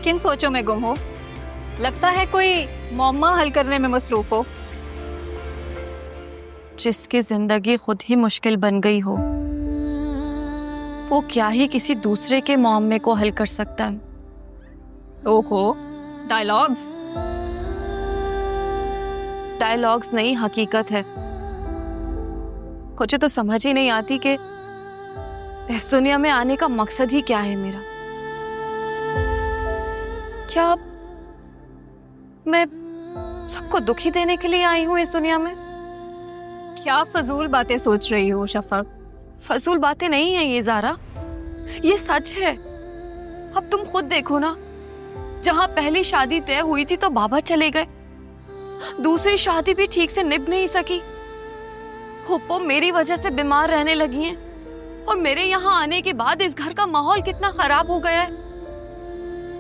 किन सोचों में गुम हो? लगता है कोई मौम्मा हल करने में मसरूफ हो। जिसकी जिंदगी खुद ही मुश्किल बन गई हो, वो क्या ही किसी दूसरे के मुअम्मे को हल कर सकता है। ओहो, डायलॉग्स। डायलॉग्स नहीं, हकीकत है। मुझे तो समझ ही नहीं आती कि इस दुनिया में आने का मकसद ही क्या है मेरा। क्या मैं सबको दुखी देने के लिए आई हूँ इस दुनिया में? क्या फजूल बातें सोच रही हो शफक? फजूल बातें नहीं है ये ज़ारा, ये सच है। अब तुम खुद देखो ना, जहाँ पहली शादी तय हुई थी तो बाबा चले गए, दूसरी शादी भी ठीक से निभ नहीं सकी। हुप्पो मेरी वजह से बीमार रहने लगी हैं, और मेरे यहाँ आने के बाद इस घर का माहौल कितना खराब हो गया है।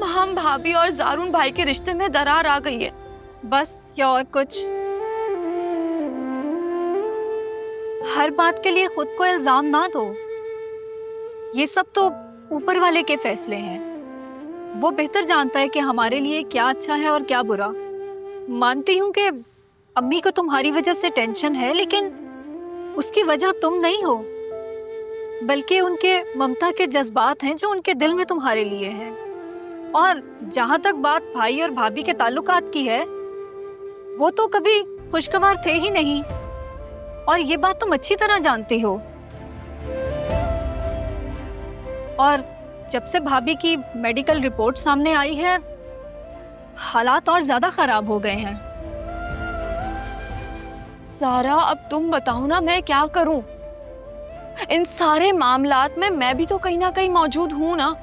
हम भाभी और जारून भाई के रिश्ते में दरार आ गई है। बस या और कुछ? हर बात के लिए खुद को इल्जाम ना दो। ये सब तो ऊपर वाले के फैसले हैं। वो बेहतर जानता है कि हमारे लिए क्या अच्छा है और क्या बुरा। मानती हूँ कि अम्मी को तुम्हारी वजह से टेंशन है, लेकिन उसकी वजह तुम नहीं हो, बल्कि उनके ममता के जज्बात हैं जो उनके दिल में तुम्हारे लिए हैं। और जहाँ तक बात भाई और भाभी के ताल्लुकात की है, वो तो कभी खुशगवार थे ही नहीं, और ये बात तुम अच्छी तरह जानती हो। और जब से भाभी की मेडिकल रिपोर्ट सामने आई है, हालात और ज्यादा खराब हो गए हैं। सारा, अब तुम बताओ ना, मैं क्या करूं? इन सारे मामलात में मैं भी तो कहीं ना कहीं मौजूद हूं ना।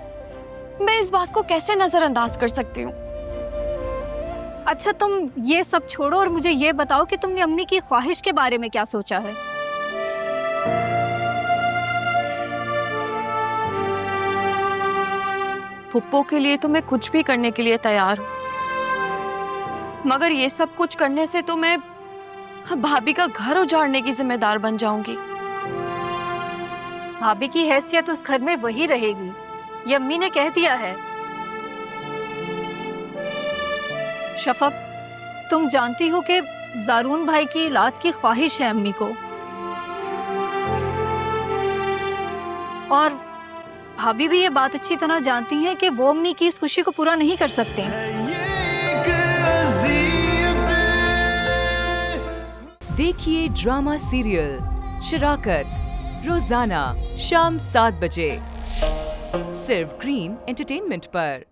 मैं इस बात को कैसे नजरअंदाज कर सकती हूँ? अच्छा, तुम ये सब छोड़ो और मुझे ये बताओ कि तुमने अम्मी की ख्वाहिश के बारे में क्या सोचा है? फुप्पो के लिए तो मैं कुछ भी करने के लिए तैयार हूँ, मगर ये सब कुछ करने से तो मैं भाभी का घर उजाड़ने की जिम्मेदार बन जाऊंगी। भाभी की हैसियत उस घर में वही रहेगी, ये अम्मी ने कह दिया है। शफक, तुम जानती हो कि जारून भाई की औलाद की ख्वाहिश है अम्मी को, और भाभी भी ये बात अच्छी तरह जानती हैं कि वो अम्मी की इस खुशी को पूरा नहीं कर सकते। देखिए ड्रामा सीरियल शराकत रोजाना शाम 7 बजे सिर्फ ग्रीन एंटरटेनमेंट पर।